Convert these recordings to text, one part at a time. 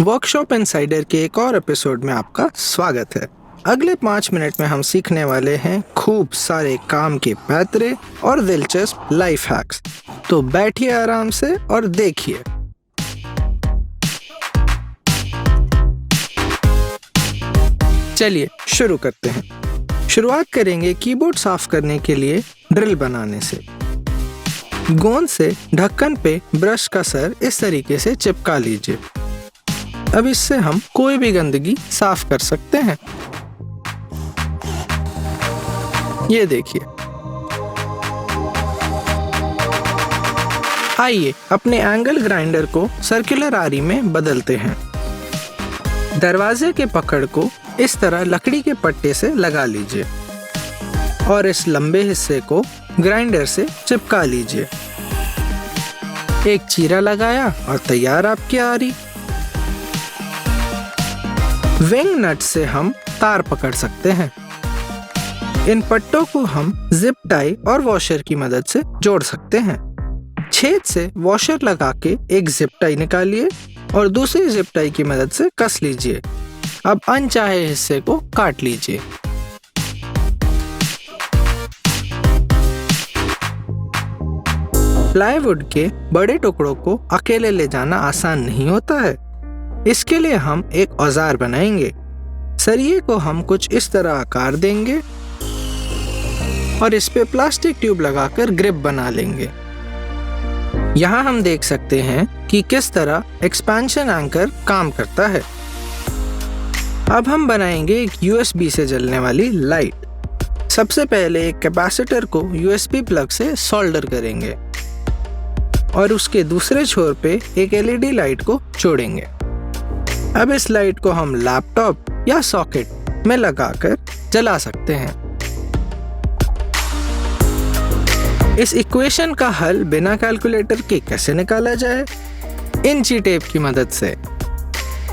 Workshop insider के एक और एपिसोड में आपका स्वागत है। अगले 5 मिनट में हम सीखने वाले हैं खूब सारे काम के पैतरे और दिलचस्प लाइफ हैक्स। तो बैठिए आराम से और देखिए। चलिए शुरू करते हैं। शुरुआत करेंगे कीबोर्ड साफ करने के लिए ड्रिल बनाने से। गोंद से ढक्कन पे ब्रश का सर इस तरीके से चिपका लीजिए। अब इससे हम कोई भी गंदगी साफ कर सकते हैं। ये देखिए। आइए अपने एंगल ग्राइंडर को सर्कुलर आरी में बदलते हैं। दरवाजे के पकड़ को इस तरह लकड़ी के पट्टे से लगा लीजिए और इस लंबे हिस्से को ग्राइंडर से चिपका लीजिए। एक चीरा लगाया और तैयार आपकी आरी। विंग नट से हम तार पकड़ सकते हैं। इन पट्टों को हम जिप टाई और वॉशर की मदद से जोड़ सकते हैं। छेद से वॉशर लगा के एक जिप टाई निकालिए और दूसरी जिप टाई की मदद से कस लीजिए। अब अनचाहे हिस्से को काट लीजिए। प्लाईवुड के बड़े टुकड़ों को अकेले ले जाना आसान नहीं होता है। इसके लिए हम एक औजार बनाएंगे। सरिये को हम कुछ इस तरह आकार देंगे और इस पे प्लास्टिक ट्यूब लगाकर ग्रिप बना लेंगे। यहाँ हम देख सकते हैं कि किस तरह एक्सपेंशन एंकर काम करता है। अब हम बनाएंगे एक यूएसबी से जलने वाली लाइट। सबसे पहले एक कैपेसिटर को यूएसबी प्लग से सोल्डर करेंगे और उसके दूसरे छोर पे एक एलईडी लाइट को जोड़ेंगे। अब इस लाइट को हम लैपटॉप या सॉकेट में लगाकर जला सकते हैं। इस इक्वेशन का हल बिना कैलकुलेटर के कैसे निकाला जाए? इंची टेप की मदद से।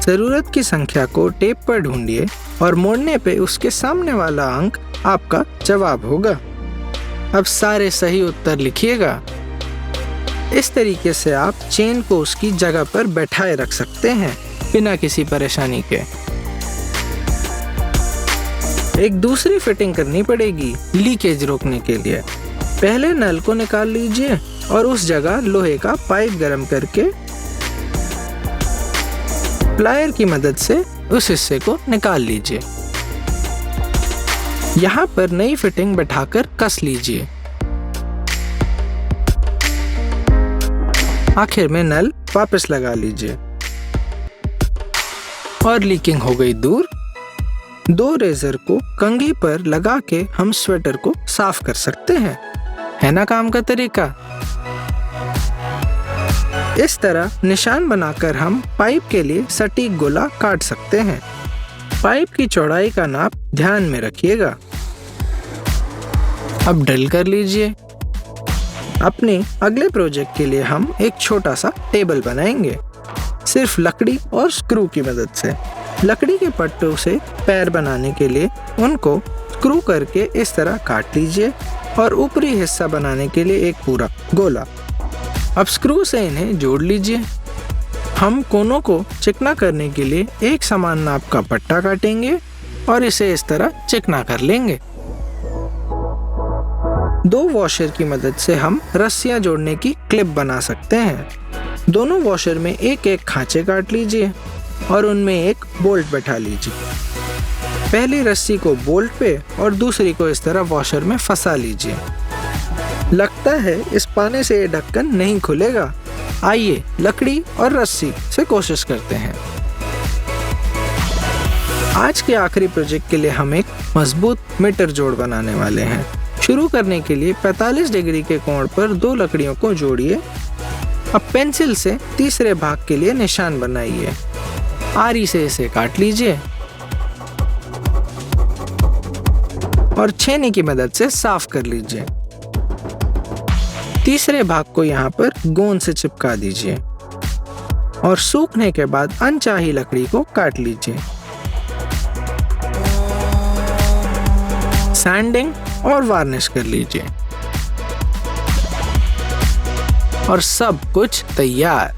जरूरत की संख्या को टेप पर ढूंढिए और मोड़ने पे उसके सामने वाला अंक आपका जवाब होगा। अब सारे सही उत्तर लिखिएगा। इस तरीके से आप चेन को उसकी जगह पर बैठाए रख सकते हैं बिना किसी परेशानी के। एक दूसरी फिटिंग करनी पड़ेगी लीकेज रोकने के लिए। पहले नल को निकाल लीजिए और उस जगह लोहे का पाइप गर्म करके प्लायर की मदद से उस हिस्से को निकाल लीजिए। यहाँ पर नई फिटिंग बैठाकर कस लीजिए। आखिर में नल वापस लगा लीजिए और लीकिंग हो गई दूर। 2 रेजर को कंघी पर लगा के हम स्वेटर को साफ कर सकते हैं। है ना काम का तरीका? इस तरह निशान बनाकर हम पाइप के लिए सटीक गोला काट सकते हैं। पाइप की चौड़ाई का नाप ध्यान में रखिएगा। अब ड्रिल कर लीजिए। अपने अगले प्रोजेक्ट के लिए हम एक छोटा सा टेबल बनाएंगे, सिर्फ लकड़ी और स्क्रू की मदद से। लकड़ी के पट्टों से पैर बनाने के लिए उनको स्क्रू करके इस तरह काट लीजिए और ऊपरी हिस्सा बनाने के लिए एक पूरा गोला। अब स्क्रू से इन्हें जोड़ लीजिए। हम कोनों को चिकना करने के लिए एक समान नाप का पट्टा काटेंगे और इसे इस तरह चिकना कर लेंगे। 2 वॉशर की मदद से हम रस्सियां जोड़ने की क्लिप बना सकते हैं। दोनों वॉशर में एक एक खांचे काट लीजिए और उनमें एक बोल्ट बैठा लीजिए। पहली रस्सी को बोल्ट पे और दूसरी को इस तरह वॉशर में फंसा लीजिए। लगता है इस पाने से ये ढक्कन नहीं खुलेगा। आइए लकड़ी और रस्सी से कोशिश करते हैं। आज के आखिरी प्रोजेक्ट के लिए हम एक मजबूत मीटर जोड़ बनाने वाले हैं। शुरू करने के लिए 45 डिग्री के कोण पर 2 लकड़ियों को जोड़िए। अब पेंसिल से तीसरे भाग के लिए निशान बनाइए। आरी से इसे काट लीजिए और छेनी की मदद से साफ कर लीजिए। तीसरे भाग को यहाँ पर गोंद से चिपका दीजिए और सूखने के बाद अनचाही लकड़ी को काट लीजिए। सैंडिंग और वार्निश कर लीजिए और सब कुछ तैयार।